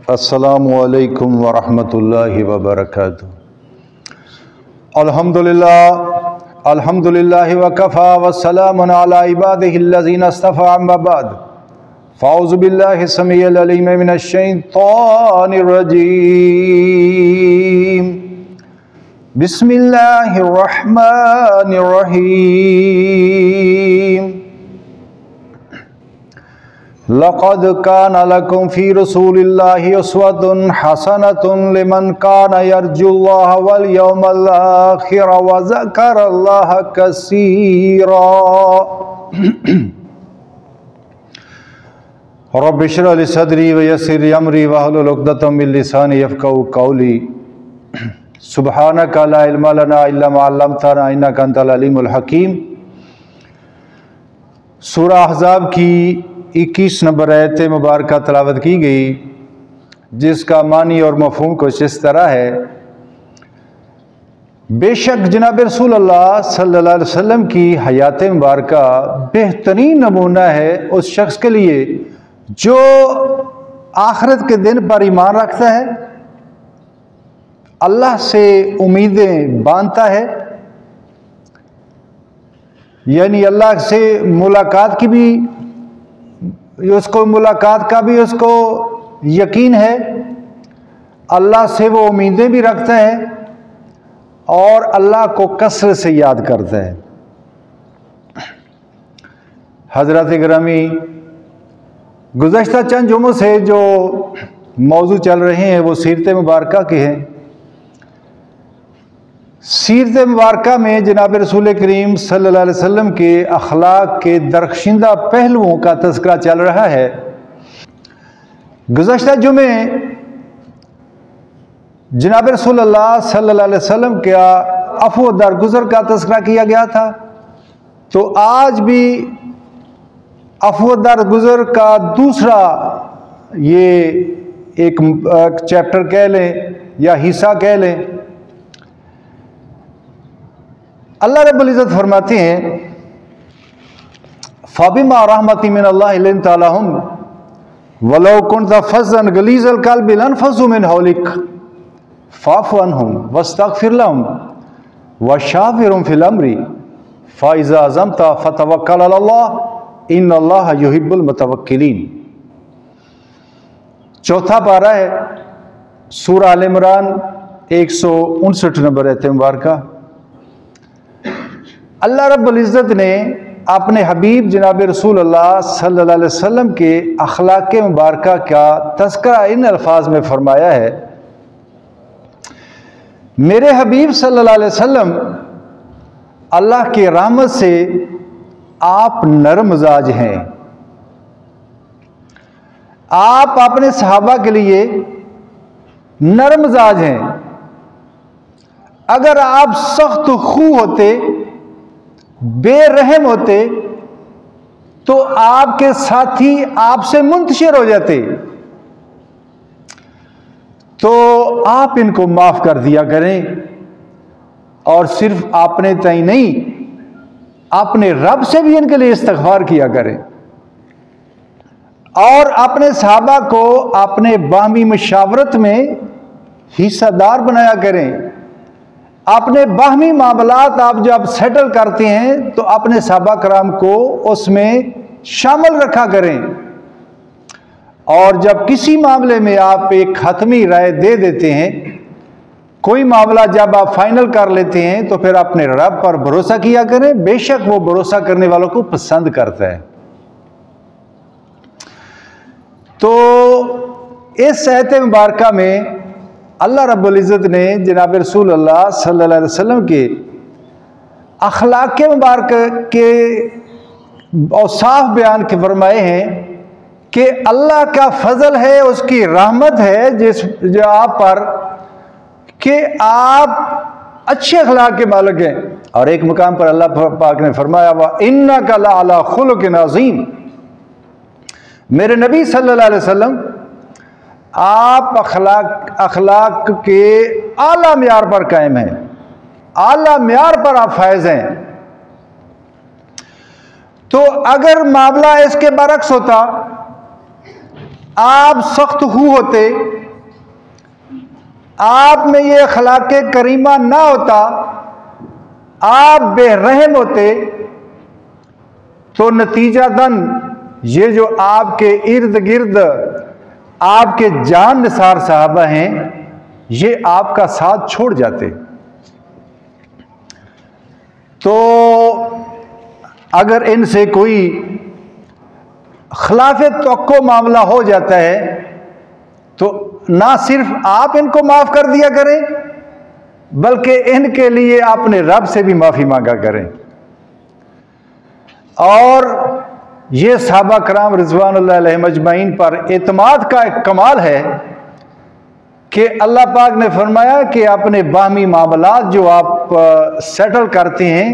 अस्सलामु अलैकुम वरहमतुल्लाहि वबरकातुहू। अल्हम्दुलिल्लाहि वकफ़ा वस्सलामुन अला इबादिहिल्लज़ीना इस्तफ़ा अम्मा बाद फ़अऊज़ु बिल्लाहि समीइल अलीम मिनश शैतानिर रजीम। बिस्मिल्लाहिर रहमानिर रहीम। लक़द कान लकुम फ़ी रसूलिल्लाहि उस्वतुन हसनतुन लिमन कान यर्जुल्लाह वल यौमल आखिर व ज़करल्लाह कसीरा। रब्बि इश्रह ली सदरी व यस्सिर ली अमरी वहलुल उक़दतम मिन लिसानी यफ़क़हू क़ौली। सुब्हानका ला इल्मा लना इल्ला मा अल्लमतना इन्नका अंतल अलीमुल हकीम। सूरह अहज़ाब की 21 नंबर आयत मुबारक तलावत की गई, जिसका मानी और मफ़हूम कुछ इस तरह है। बेशक जनाब रसूलुल्लाह सल्लल्लाहु अलैहि वसल्लम की हयात मुबारक बेहतरीन नमूना है उस शख्स के लिए जो आखिरत के दिन पर ईमान रखता है, अल्लाह से उम्मीदें बांधता है, यानी अल्लाह से मुलाकात की भी उसको मुलाकात का भी उसको यकीन है, अल्लाह से वो उम्मीदें भी रखता है और अल्लाह को कसरत से याद करता है। हज़रत गिरामी, गुज़श्ता चंद जुमों से जो मौजू चल रहे हैं वो सीरत मुबारका के हैं। सीरत मुबारका में जनाब रसूल करीम सल्लल्लाहु अलैहि वसल्लम के अखलाक के दरख्शिंदा पहलुओं का तज़किरा चल रहा है। गुज़श्ता जुमे जनाब रसूलुल्लाह सल्लल्लाहु अलैहि वसल्लम का अफ़्व दरगुज़र का तज़किरा किया गया था, तो आज भी अफ़्व दरगुज़र का दूसरा ये एक चैप्टर कह लें या हिस्सा कह लें। अल्लाह रब्बुल इज़्ज़त फरमाते हैं, फ़बिमा रहमतिन मिनल्लाहि लिन्ता लहुम वलौ कुन्ता फ़ज़्ज़न गलीज़ल क़ल्बि लन्फ़ज़्ज़ू मिन हौलिक फ़अफ़ु अन्हुम वस्तग़फ़िर लहुम वशाविरहुम फ़िल अम्रि फ़इज़ा अज़मता फ़तवक्कल अलल्लाह इन्नल्लाह युहिब्बुल मुतवक्किलीन। चौथा पारा है सूरह आल इमरान 159 नंबर आयत मुबारक। अल्लाह रब्बुल इज़्ज़त ने अपने हबीब जनाब रसूलुल्लाह सल्लल्लाहु अलैहि वसल्लम के अखलाक मुबारक का तज़किरा इन अल्फाज में फरमाया है, मेरे हबीब सल्लल्लाहु अलैहि वसल्लम अल्लाह की रहमत से आप नरम मिजाज हैं। आप अपने सहाबा के लिए नरम मिजाज हैं। अगर आप सख्त खू होते, बेरहम होते, तो आपके साथी आपसे मुंतशिर हो जाते। तो आप इनको माफ कर दिया करें और सिर्फ आपने तय नहीं, अपने रब से भी इनके लिए इस्तग़फ़ार किया करें और अपने सहाबा को अपने बामी मशावरत में हिस्सेदार बनाया करें। अपने बाहमी मामलात आप जब सेटल करते हैं तो अपने सहाबा कराम को उसमें शामिल रखा करें, और जब किसी मामले में आप एक हतमी राय दे देते हैं, कोई मामला जब आप फाइनल कर लेते हैं, तो फिर अपने रब पर भरोसा किया करें, बेशक वो भरोसा करने वालों को पसंद करता है। तो इस आयत मुबारक में अल्लाह रब्बुल इज़्ज़त ने जनाब रसूलुल्लाह सल्लल्लाहु अलैहि वसल्लम के अखलाक मुबारक के औसाफ बयान के फरमाए हैं कि अल्लाह का फजल है, उसकी रहमत है जो आप पर, कि आप अच्छे अखलाक के मालिक हैं। और एक मुकाम पर अल्लाह पाक ने फरमाया, व इन्नका लअला खुलुकिन अज़ीम। मेरे नबी सल्लल्लाहु अलैहि वसल्लम आप अखलाक के आला म्यार पर कायम हैं, आला म्यार पर आप फायज हैं। तो अगर मामला इसके बरक्स होता, आप सख्त हु होते, आप में ये अखलाक़े करीमा ना होता, आप बेरहम होते, तो नतीजतन ये जो आपके इर्द गिर्द आपके जान निसार साहबा हैं, ये आपका साथ छोड़ जाते। तो अगर इनसे कोई खिलाफ़े तवक्को मामला हो जाता है तो ना सिर्फ आप इनको माफ़ कर दिया करें, बल्कि इनके लिए अपने रब से भी माफ़ी मांगा करें। और ये सहाबा कराम रिज़वानुल्लाह अलैहिम अजमईन पर एतमाद का एक कमाल है कि अल्लाह पाक ने फरमाया कि अपने बाहमी मामलात जो आप सेटल करते हैं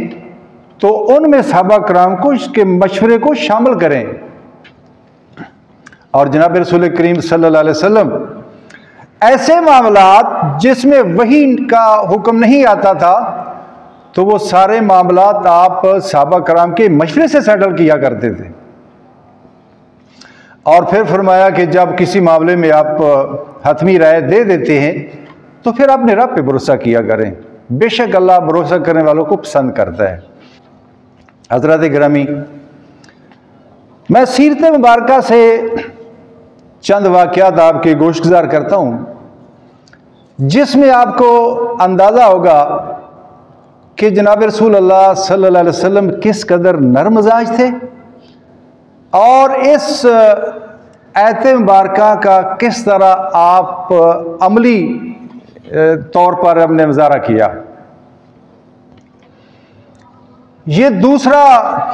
तो उनमें सहाबा कराम को इसके मशवरे को शामिल करें। और जनाब रसूल करीम सल्लल्लाहु अलैहि वसल्लम ऐसे मामलात जिसमें वही का हुक्म नहीं आता था, तो वो सारे मामलात आप सहाबा कराम के मशवरे से सेटल किया करते थे। और फिर फरमाया कि जब किसी मामले में आप हतमी राय दे देते हैं तो फिर अपने रब पे भरोसा किया करें, बेशक अल्लाह भरोसा करने वालों को पसंद करता है। हज़रात गिरामी, मैं सीरत मुबारका से चंद वाक़यात आपके गोशगुजार करता हूँ जिसमें आपको अंदाज़ा होगा कि जनाब रसूल अल्लाह सल्लल्लाहु अलैहि वसल्लम किस कदर नरम मिजाज थे और इस आयत मुबारका का किस तरह आप अमली तौर पर हमने मुज़ाहरा किया। ये दूसरा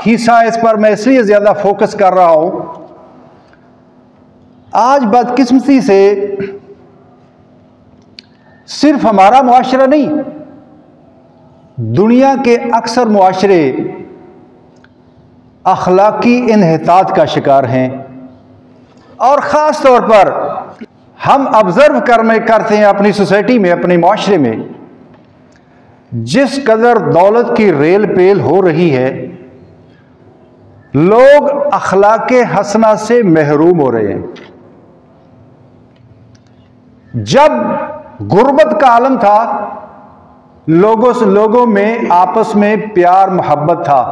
हिस्सा, इस पर मैं इसलिए ज़्यादा फोकस कर रहा हूँ। आज बदकिस्मती से सिर्फ हमारा मुआशरा नहीं, दुनिया के अक्सर मुआशरे अखलाकी इन्हितात का शिकार हैं। और ख़ास तौर पर हम ऑब्ज़र्व करते हैं अपनी सोसाइटी में, अपने मुआशरे में जिस कदर दौलत की रेल पेल हो रही है, लोग अखलाके हसना से महरूम हो रहे हैं। जब गुर्बत का आलम था, लोगों में आपस में प्यार मोहब्बत था।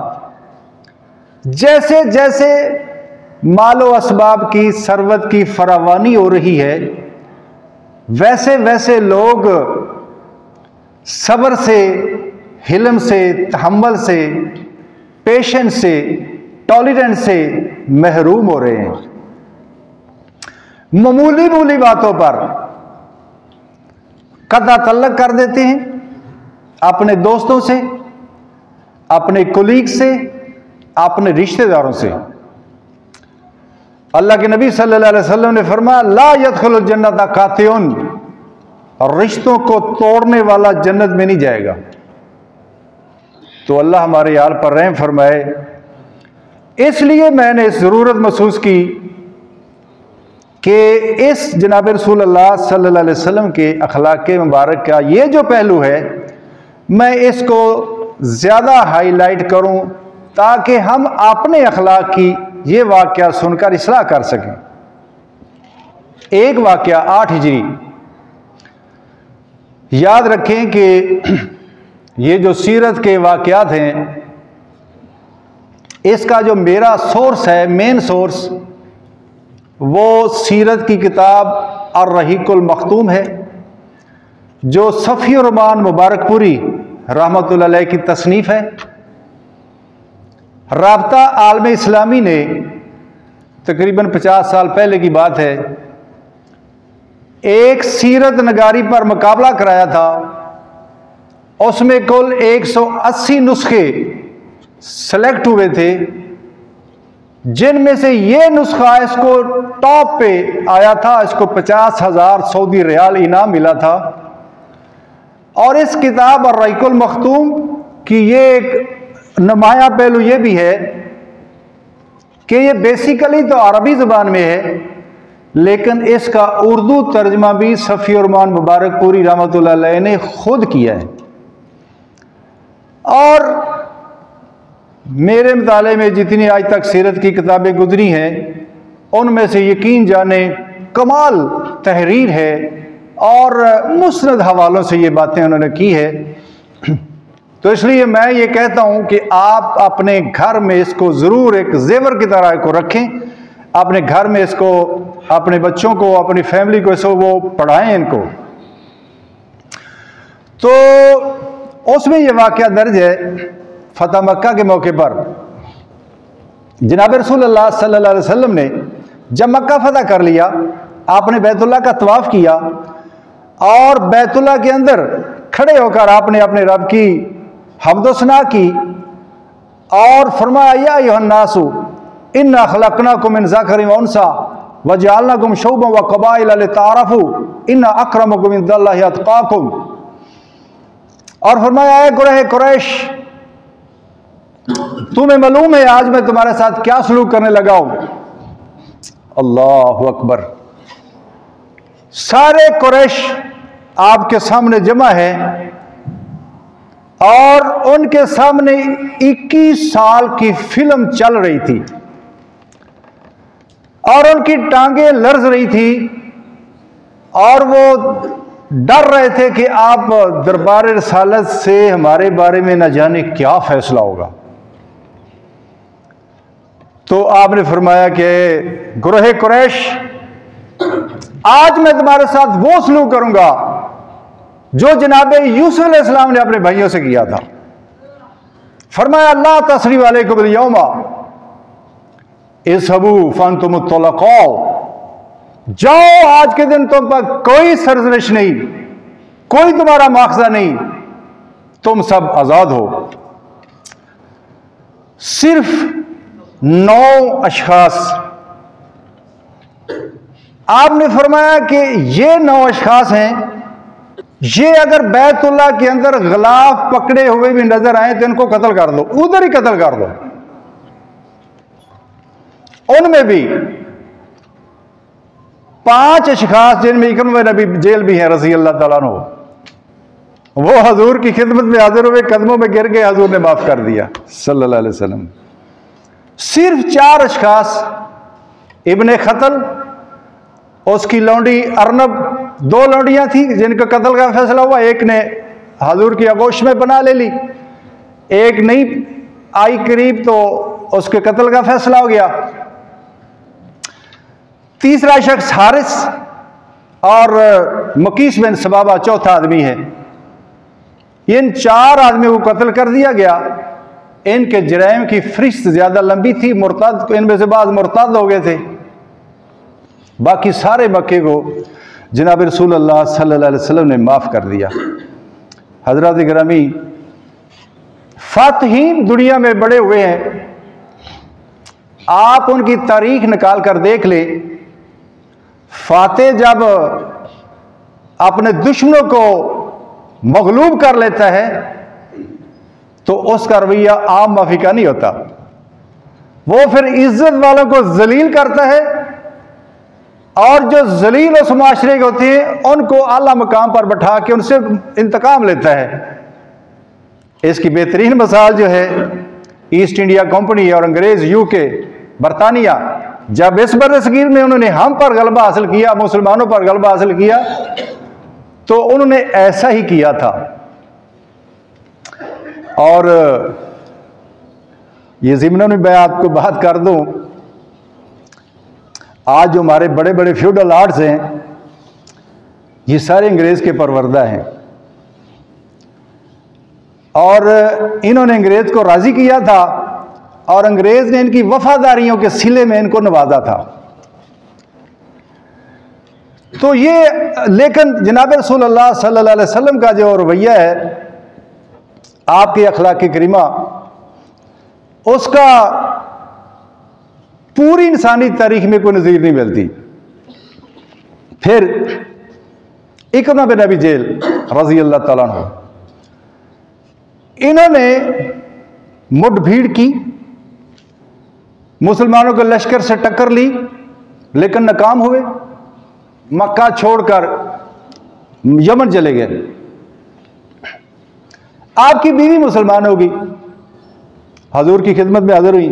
जैसे जैसे मालो असबाब की सरवत की फरावानी हो रही है, वैसे वैसे लोग सब्र से, हिल्म से, तहम्मुल से, पेशेंस से, टॉलरेंस से महरूम हो रहे हैं। मामूली बातों पर कदा तल्लक कर देते हैं, अपने दोस्तों से, अपने कोलीग से, अपने रिश्तेदारों से। अल्लाह के नबी सल्लल्लाहु अलैहि वसल्लम ने फरमाया, ला यदखुलुल जन्नत कातिउन, और रिश्तों को तोड़ने वाला जन्नत में नहीं जाएगा। तो अल्लाह हमारे हाल पर रहम फरमाए। इसलिए मैंने ज़रूरत महसूस की कि इस जनाब रसूल अल्लाह सल्लल्लाहु अलैहि वसल्लम के अखलाक़े मुबारक का ये जो पहलू है, मैं इसको ज़्यादा हाईलाइट करूं ताकि हम अपने अखलाक की ये वाक़या सुनकर इस्लाह कर सकें। एक वाक़या 8 हिजरी, याद रखें कि ये जो सीरत के वाक़यात हैं, इसका जो मेरा सोर्स है, मेन सोर्स, वो सीरत की किताब अर्रहीकुल मख्तूम है, जो सफ़ी रहमान मुबारकपुरी रहमतुल्लाह अलैह की तसनीफ़ है। राब्ता आलम इस्लामी ने तकरीबन 50 साल पहले की बात है, एक सीरत नगारी पर मुकाबला कराया था। उसमें कुल 180 नुस्खे सेलेक्ट हुए थे, जिनमें से ये नुस्खा इसको टॉप पे आया था। इसको 50,000 सऊदी रियाल इनाम मिला था। और इस किताब अर्रहीकुल मख्तूम की ये एक नुमाया पहलू ये भी है कि ये बेसिकली तो अरबी ज़बान में है, लेकिन इसका उर्दू तर्जमा भी सफ़ी रहमान मुबारकपुरी रहमतुल्लाह अलैह ने खुद किया है। और मेरे मुताले में जितनी आज तक सीरत की किताबें गुजरी हैं, उनमें से यकीन जाने कमाल तहरीर है और मुस्नद हवालों से ये बातें उन्होंने की है। तो इसलिए मैं ये कहता हूं कि आप अपने घर में इसको ज़रूर एक जेवर की तरह को रखें, अपने घर में इसको, अपने बच्चों को, अपनी फैमिली को इसको वो पढ़ाएं इनको। तो उसमें ये वाक़या दर्ज है, फतह मक्का के मौके पर जनाब रसूलुल्लाह सल्लल्लाहु अलैहि वसल्लम ने जब मक्का फतह कर लिया, आपने बैतुल्लाह का तवाफ़ किया और बैतुल्लाह के अंदर खड़े होकर आपने अपने रब की हम्द व सना की और फरमाया, या अय्युहन्नासु इन्ना खलक़नाकुम मिन ज़करिन व उन्सा व जअलनाकुम शुअबन व क़बाइला लिताअरफ़ू इन्ना अक्रमकुम इंदल्लाहि अत्क़ाकुम। और फरमाया, ऐ कुरैश कुरैश, तुम्हें मालूम है आज मैं तुम्हारे साथ क्या सलूक करने लगा हूं। अल्लाहु अकबर। सारे कुरैश आपके सामने जमा है और उनके सामने 21 साल की फिल्म चल रही थी और उनकी टांगें लर्ज रही थी और वो डर रहे थे कि आप दरबार रिसालत से हमारे बारे में न जाने क्या फैसला होगा। तो आपने फरमाया कि गुरहे कुरैश, आज मैं तुम्हारे साथ वो सलूक करूंगा जो जनाब यूसुफ अलैहिस्सलाम ने अपने भाइयों से किया था। फरमाया, ला तस्रीब अलैकुम अल-यौमा इज़हबू फअंतुम तुलक़ा, जाओ आज के दिन तुम पर कोई सरजनिश नहीं, कोई तुम्हारा मुआखजा नहीं, तुम सब आजाद हो। सिर्फ 9 अशखास। आपने फरमाया कि ये 9 अशखास हैं, ये अगर बैतुल्लाह के अंदर गिलाफ पकड़े हुए भी नजर आए तो इनको कत्ल कर दो, उधर ही कत्ल कर दो। उनमें भी 5 अशखास जिनमें इकरम नबी जेल भी हैं रज़ी अल्लाह तआला अन्हु, वो हजूर की खिदमत में हाजिर हुए, कदमों में गिर गए, हजूर ने माफ कर दिया सल्लल्लाहु अलैहि वसल्लम। सिर्फ 4 अशखास, इब्ने खतल, उसकी लौंडी अरनब, 2 लौंडियां थी जिनका कत्ल का फैसला हुआ, एक ने हजूर की आगोश में बना ले ली, एक नहीं आई करीब तो उसके कत्ल का फैसला हो गया। तीसरा शख्स हारिस और मकीस बिन सबाबा चौथा आदमी है। इन 4 आदमियों को कत्ल कर दिया गया। इनके जराइम की फहरिस्त ज्यादा लंबी थी, मुर्तद इनमें से बाद मुर्तद हो गए थे। बाकी सारे मक्के को जनाब रसूलुल्लाह सल्लल्लाहु अलैहि वसल्लम ने माफ कर दिया। हजरत गिरामी, फातहीन दुनिया में बड़े हुए हैं, आप उनकी तारीख निकाल कर देख ले। फातेह जब अपने दुश्मनों को मगलूब कर लेता है तो उसका रवैया आम माफी का नहीं होता, वो फिर इज्जत वालों को जलील करता है और जो जलील उस माशरे के होते हैं उनको आला मकाम पर बैठा के उनसे इंतकाम लेता है। इसकी बेहतरीन मिसाल जो है ईस्ट इंडिया कंपनी और अंग्रेज यूके बरतानिया, जब इस बरसगीर में उन्होंने हम पर गलबा हासिल किया, मुसलमानों पर गलबा हासिल किया, तो उन्होंने ऐसा ही किया था। और ये ज़िम्नन में मैं आपको बात कर दूं, आज जो हमारे बड़े बड़े फ्यूडल आर्ट्स हैं ये सारे अंग्रेज के परवरदा हैं और इन्होंने अंग्रेज को राजी किया था और अंग्रेज ने इनकी वफादारियों के सिले में इनको नवाजा था। तो ये लेकिन जनाब रसूलुल्लाह सल्लल्लाहु अलैहि वसल्लम का जो रवैया है, आपकी अखलाक करीमा, उसका पूरी इंसानी तारीख में कोई नज़ीर नहीं मिलती। फिर इकरमा बिन अबी जेल रज़ी अल्लाह तआला अन्हु, इन्होंने मुठभीड़ की, मुसलमानों के लश्कर से टक्कर ली लेकिन नाकाम हुए, मक्का छोड़कर यमन चले गए। आपकी बीवी मुसलमान होगी, हजूर की खिदमत में हाजिर हुई,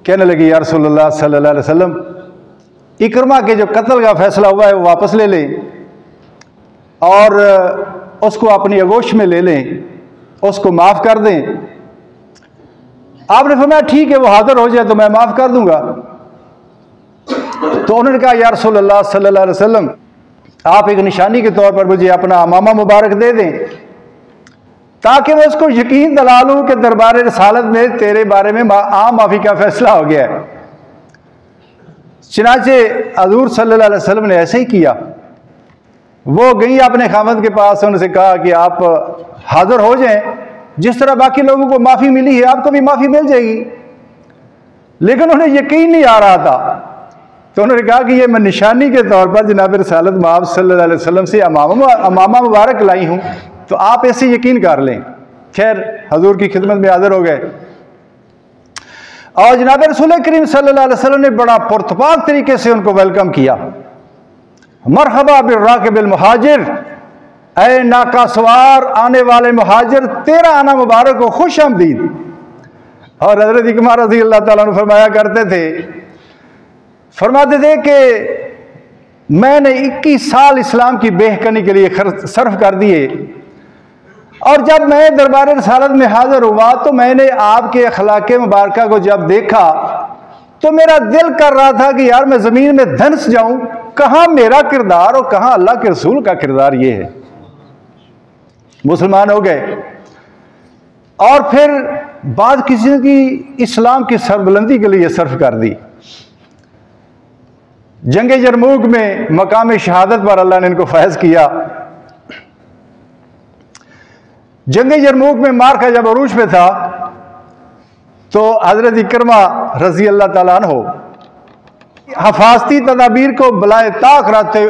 कहने लगी, या रसूलुल्लाह सल्लल्लाहु अलैहि वसल्लम, इकरमा के जो कत्ल का फैसला हुआ है वो वापस ले लें। और उसको अपनी आगोश में ले लें, उसको माफ़ कर दें। आपने फरमाया ठीक है, वो हाजिर हो जाए तो मैं माफ़ कर दूंगा। तो उन्होंने कहा या रसूल अल्लाह सल्लल्लाहु अलैहि वसल्लम, आप एक निशानी के तौर पर मुझे अपना अमामा मुबारक दे दें ताकि मैं उसको यकीन दिला लूँ कि दरबार रसालत में तेरे बारे में आम माफ़ी का फैसला हो गया है। चनाचे हजूर सल्लल्लाहु अलैहि वसल्लम ने ऐसे ही किया। वो गई अपने खामद के पास, उनसे कहा कि आप हाजिर हो जाएं, जिस तरह बाकी लोगों को माफ़ी मिली है आपको भी माफ़ी मिल जाएगी। लेकिन उन्हें यकीन नहीं आ रहा था, तो उन्होंने कहा कि ये मैं निशानी के तौर पर जनाब रसालत मआब सल्लल्लाहु अलैहि वसल्लम से अमामा मुबारक लाई हूँ, तो आप ऐसे यकीन कर लें। खैर हजूर की खिदमत में हाजिर हो गए और जनाब रसूल करीम सल्लल्लाहु अलैहि वसल्लम ने बड़ा पुरतपाक तरीके से उनको वेलकम किया। मरहबा बिर्राकिबिल मुहाजिर, ऐ नाका सवार आने वाले मुहाजिर, तेरा आना मुबारक हो, खुश आमदीद। और हज़रत इकमा रज़ी अल्लाह ताला अन्हु फरमाया करते थे, फरमाते थे कि मैंने 21 साल इस्लाम की बेहकनी के लिए सर्फ कर दिए, और जब मैं दरबार रसालत में हाजिर हुआ तो मैंने आपके अखलाक मुबारका को जब देखा तो मेरा दिल कर रहा था कि यार मैं ज़मीन में धंस जाऊं, कहाँ मेरा किरदार और कहाँ अल्लाह के रसूल का किरदार ये है। मुसलमान हो गए और फिर बाद किसी की इस्लाम की सरबुलंदी के लिए सर्फ कर दी। जंग यरमूक में मकाम शहादत पर अल्लाह ने इनको फैज किया। जंग यरमूक में मार का जब अरूज पे था तो हजरत इकरमा रजी अल्लाह ताला अन्हु हफाजती तदाबीर को बलाए ताक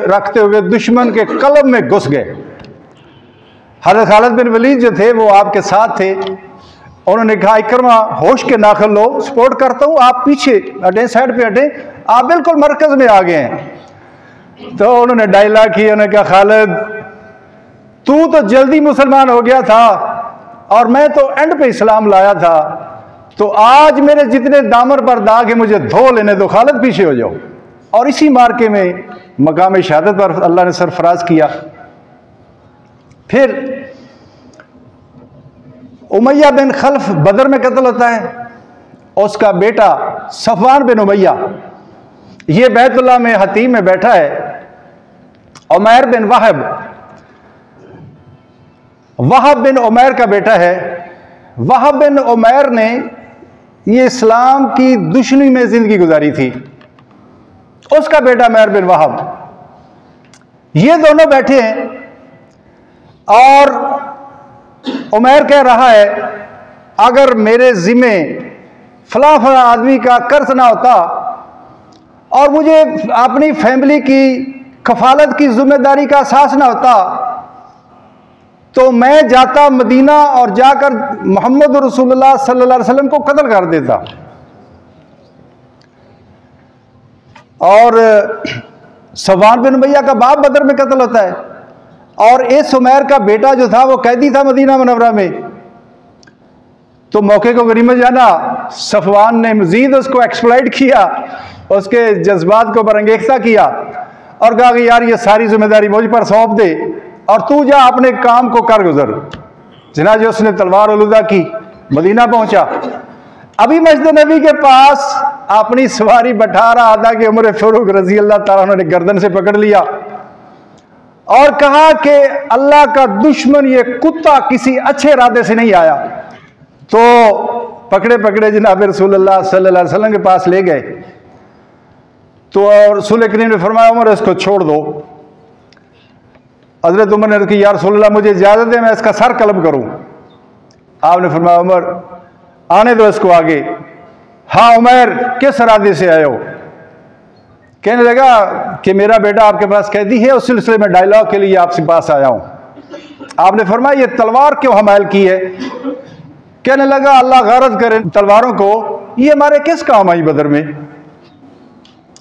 रखते हुए दुश्मन के कलब में घुस गए। हजरत खालिद बिन वलीद जो थे वो आपके साथ थे। उन्होंने कहा इकरमा होश के नाखुन लो, सपोर्ट करता हूँ, आप पीछे हटें, साइड पे हटें, आप बिल्कुल मरकज में आ गए हैं। तो उन्होंने डायलॉग किया, उन्होंने कहा खालिद तू तो जल्दी मुसलमान हो गया था और मैं तो एंड पे इस्लाम लाया था, तो आज मेरे जितने दामन पर दाग है मुझे धो लेने दो, खालिद पीछे हो जाओ। और इसी मार्के में मकाम शहादत पर अल्लाह ने सरफराज किया। फिर उमैया बिन खल्फ बदर में कत्ल होता है, उसका बेटा सफवान बिन उमैया ये बैतुल्लाह में हतीम में बैठा है। उमैर बिन वहाब बिन उमैर का बेटा है। वहाब बिन उमैर ने ये इस्लाम की दुश्मनी में जिंदगी गुजारी थी, उसका बेटा उमैर बिन वहाब, ये दोनों बैठे हैं और उमैर कह रहा है अगर मेरे जिम्मे फला फला आदमी का कर्ज ना होता और मुझे अपनी फैमिली की कफालत की जिम्मेदारी का एहसास ना होता तो मैं जाता मदीना और जाकर मोहम्मद रसूलुल्लाह सल्लल्लाहु अलैहि वसल्लम को कत्ल कर देता। और सफवान बिन उमैया का बाप बदर में कत्ल होता है और इस उमैर का बेटा जो था वो कैदी था मदीना मुनव्वरा में। तो मौके को गनीमत जाना सफवान ने मजीद उसको एक्सप्लॉइट किया, उसके जज्बात को बरंगेख्ता किया और कहा कि यार ये सारी जिम्मेदारी मुझ पर सौंप दे और तू जा अपने काम को कर गुजर। चनाचे उसने तलवार उलूदा की, मदीना पहुंचा। अभी मस्जिद नबी के पास अपनी सवारी बैठा रहा था कि उमर फारूक रजी अल्लाह ताला अन्हु ने गर्दन से पकड़ लिया और कहा कि अल्लाह का दुश्मन ये कुत्ता किसी अच्छे इरादे से नहीं आया। तो पकड़े पकड़े जनाब रसूलुल्लाह सल्लल्लाहु अलैहि वसल्लम के पास ले गए। तो रसूल करीम ने फरमाया उमर इसको छोड़ दो। हजरत उमर ने कहा या रसूलल्लाह मुझे इजाजत है मैं इसका सर कलब करूं। आपने फरमाया उमर आने दो इसको आगे। हाँ उमर किस इरादे से आए हो? कहने लगा कि मेरा बेटा आपके पास कैदी है, उस सिलसिले में डायलॉग के लिए आपसे पास आया हूं। आपने फरमाया ये तलवार क्यों हमायल की है? कहने लगा अल्लाह गारत करे तलवारों को, ये हमारे किस काम आई बदर में।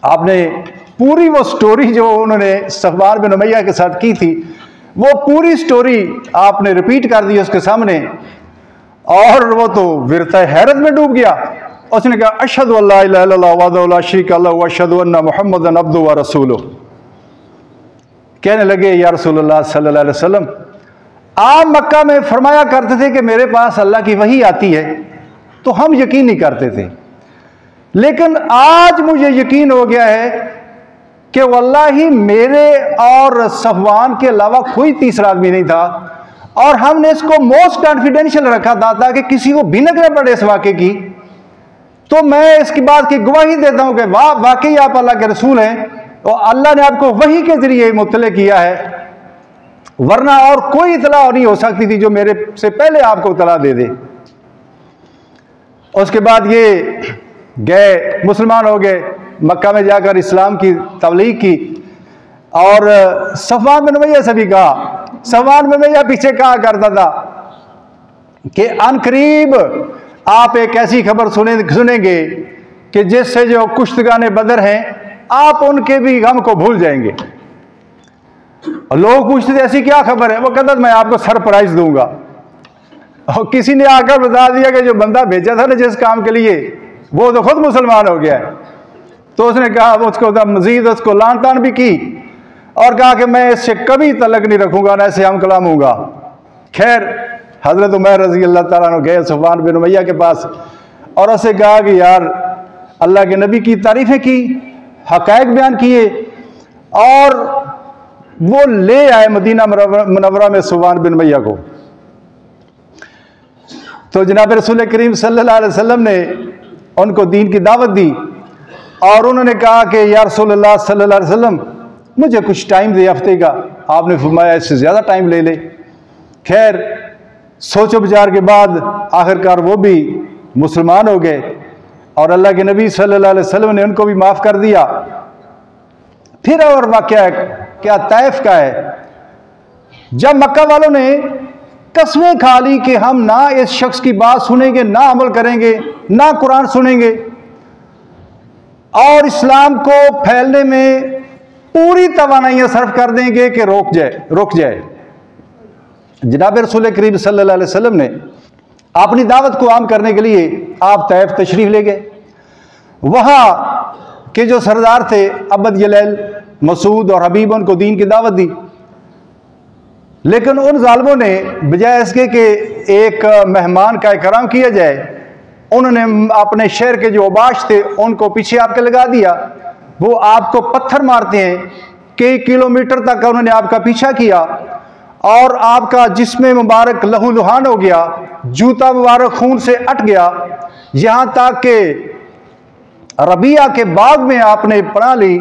आपने पूरी वो स्टोरी जो उन्होंने सफवान बिन उमैया के साथ की थी वो पूरी स्टोरी आपने रिपीट कर दी उसके सामने और वो तो विरता हैरत में डूब गया। उसने कहा अशहदु अल्ला इलाहा इल्लल्लाह वहदहु ला शरीका लहु व अशहदु अन्ना मुहम्मदन अब्दुहु व रसूलुहु। कहने लगे या रसूलुल्लाह सल्लल्लाहु अलैहि वसल्लम, आप मक्का में फरमाया करते थे कि मेरे पास अल्लाह की वही आती है, तो हम यकीन नहीं करते थे, लेकिन आज मुझे यकीन हो गया है कि वल्लाही मेरे और सफवान के अलावा कोई तीसरा आदमी नहीं था, और हमने इसको मोस्ट कॉन्फिडेंशियल रखा था ताकि किसी को भिनक न पड़े इस वाक़े की। तो मैं इसकी बात की गवाही देता हूं कि वाह वाकई आप अल्लाह के रसूल हैं, और अल्लाह ने आपको वही के जरिए मुत्तले किया है, वरना और कोई इतला नहीं हो सकती थी जो मेरे से पहले आपको इतला दे दे। उसके बाद ये गए, मुसलमान हो गए, मक्का में जाकर इस्लाम की तबलीग की, और सफवान बिन उमैया से भी कहा। सफवान बिन उमैया पीछे कहा करता था कि अनकरीब आप एक ऐसी खबर सुनेंगे कि जिससे जो कुश्तगाने बदर हैं आप उनके भी गम को भूल जाएंगे। और लोग पूछते थे ऐसी क्या खबर है, वो कहता मैं आपको सरप्राइज दूंगा। और किसी ने आकर बता दिया कि जो बंदा भेजा था ना जिस काम के लिए, वो तो खुद मुसलमान हो गया है। तो उसने कहा, उसको मजीद उसको लान तान भी की और कहा कि मैं इससे कभी तलक नहीं रखूंगा, ना ऐसे हम कलाम हूंगा। खैर हजरत उमर रजी अल्लाह ताला अन्हु गए सफवान बिन उमैया के पास और उससे कहा कि यार अल्लाह के नबी की तारीफें की, हकायक बयान किए, और वो ले आए मदीना मुनव्वरा में सफवान बिन उमैया को। तो जनाब रसूल करीम सल्लल्लाहु अलैहि वसल्लम ने उनको दीन की दावत दी, और उन्होंने कहा कि या रसूलल्लाह सल्लल्लाहु अलैहि वसल्लम मुझे कुछ टाइम दे हफ्ते का। आपने फरमाया इससे ज़्यादा टाइम ले ले। खैर सोचो विचार के बाद आखिरकार वो भी मुसलमान हो गए, और अल्लाह के नबी सल्लल्लाहु अलैहि वसल्लम ने उनको भी माफ़ कर दिया। फिर और वाक़या क्या तैफ का है, जब मक्का वालों ने कसमें खा ली कि हम ना इस शख्स की बात सुनेंगे, ना अमल करेंगे, ना कुरान सुनेंगे, और इस्लाम को फैलने में पूरी तवानाइयां सर्फ कर देंगे कि रुक जाए। जनाब रसूल करीम सल्लल्लाहु अलैहि वसल्लम ने अपनी दावत को आम करने के लिए आप तैफ तशरीफ ले गए। वहां के जो सरदार थे अबद जलैल, मसूद और हबीब, उनको दीन की दावत दी, लेकिन उन जालिमों ने बजाय इसके कि एक मेहमान का इकराम किया जाए, उन्होंने अपने शहर के जो अबाश थे उनको पीछे आपके लगा दिया। वो आपको पत्थर मारते हैं, कई किलोमीटर तक उन्होंने आपका पीछा किया, और आपका जिस्म मुबारक लहू लुहान हो गया, जूता मुबारक खून से अट गया, यहाँ तक कि रबिया के बाग में आपने पनाह ली।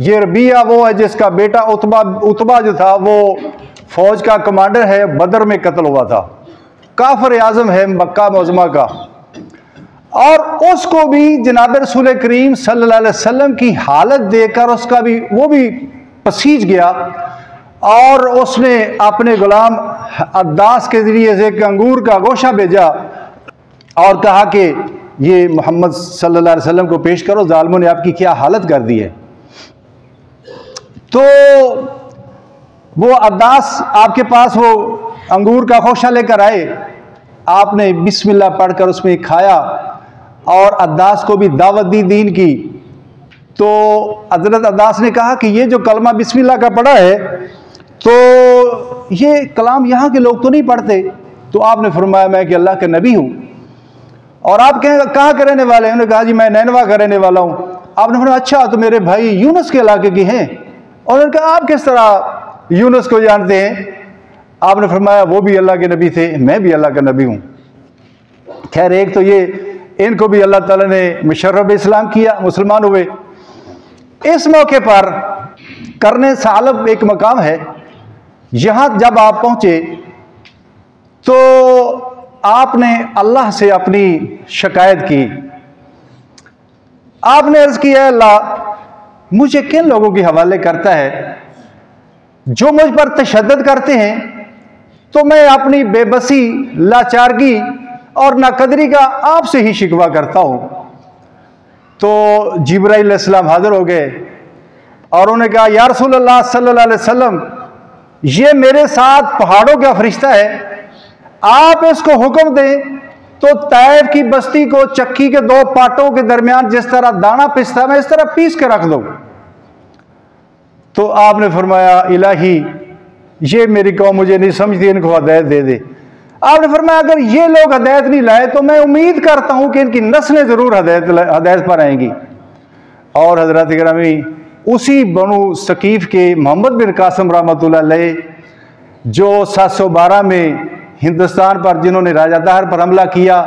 ये रबिया वो है जिसका बेटा उतबा जो था वो फौज का कमांडर है, बदर में कत्ल हुआ था, काफिर आजम है मक्का मुअज़्ज़मा का, और उसको भी जनाब रसूल करीम सल्लल्लाहु अलैहि वसल्लम की हालत देखकर उसका भी वो भी पसीज गया, और उसने अपने गुलाम अद्दास के जरिए से एक अंगूर का गोशा भेजा और कहा कि ये मोहम्मद सल्लल्लाहु अलैहि वसल्लम को पेश करो, जालिमों ने आपकी क्या हालत कर दी है। तो वो अद्दास आपके पास वो अंगूर का गोशा लेकर आए, आपने बिस्मिल्लाह पढ़कर उसमें खाया और अद्दास को भी दावत दी दीन की। तो हजरत अद्दास ने कहा कि ये जो कलमा बिस्मिल्लाह का पढ़ा है, तो ये कलाम यहाँ के लोग तो नहीं पढ़ते। तो आपने फरमाया मैं कि अल्लाह के नबी हूँ, और आप कहाँ के रहने वाले हैं? उन्होंने कहा जी मैं नैनवा का रहने वाला हूँ। आपने फरमाया अच्छा, तो मेरे भाई यूनुस के इलाके की हैं। और उन्होंने कहा आप किस तरह यूनुस को जानते हैं? आपने फरमाया वो भी अल्लाह के नबी थे, मैं भी अल्लाह का नबी हूँ। खैर एक तो ये इनको भी अल्लाह ताला ने मुशर्रफ इस्लाम किया, मुसलमान हुए। इस मौके पर करने सालब एक मकाम है, यहाँ जब आप पहुँचे तो आपने अल्लाह से अपनी शिकायत की। आपने अर्ज किया अल्लाह मुझे किन लोगों के हवाले करता है जो मुझ पर तशद्दुद करते हैं, तो मैं अपनी बेबसी, लाचारगी और नाकदरी का आपसे ही शिकवा करता हूँ। तो जिब्राइल अलैहिस्सलाम हाजिर हो गए और उन्होंने कहा या रसूलल्लाह सल्लल्लाहु अलैहि वसल्लम, ये मेरे साथ पहाड़ों का फरिश्ता है, आप इसको हुक्म दें तो तैफ की बस्ती को चक्की के दो पाटों के दरमियान जिस तरह दाना पिसता मैं इस तरह पीस के रख दूं। तो तो आपने फरमाया इलाही ये मेरी कौम मुझे नहीं समझती, इनको हदायत दे दे। आपने फरमाया अगर ये लोग हदायत नहीं लाए तो मैं उम्मीद करता हूँ कि इनकी नस्लें ज़रूर हदायत पर आएंगी। और हज़रत गिरामी उसी बनु सकीफ़ के मोहम्मद बिन कासिम रहमतुल्लाह अलैह जो 712 में हिंदुस्तान पर, जिन्होंने राजा दाहर पर हमला किया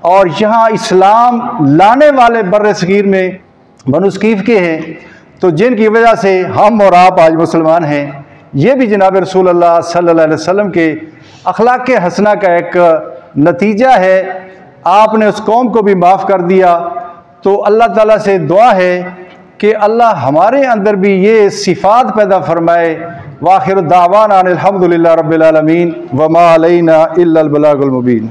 और यहाँ इस्लाम लाने वाले बर्र सगीर में बनु सकीफ़ के हैं, तो जिनकी वजह से हम और आप आज मुसलमान हैं, ये भी जनाब रसूल अल्लाह सल्लल्लाहु अलैहि वसल्लम के अखलाक हसना का एक नतीजा है। आपने उस कौम को भी माफ़ कर दिया। तो अल्लाह ताला से दुआ है कि अल्लाह हमारे अंदर भी ये सिफ़ात पैदा फरमाए। वाखिर दावाना अनिल हम्दुलिल्लाहि रब्बिल आलमीन व मा अलैना इल्लल बलागुल मुबीन।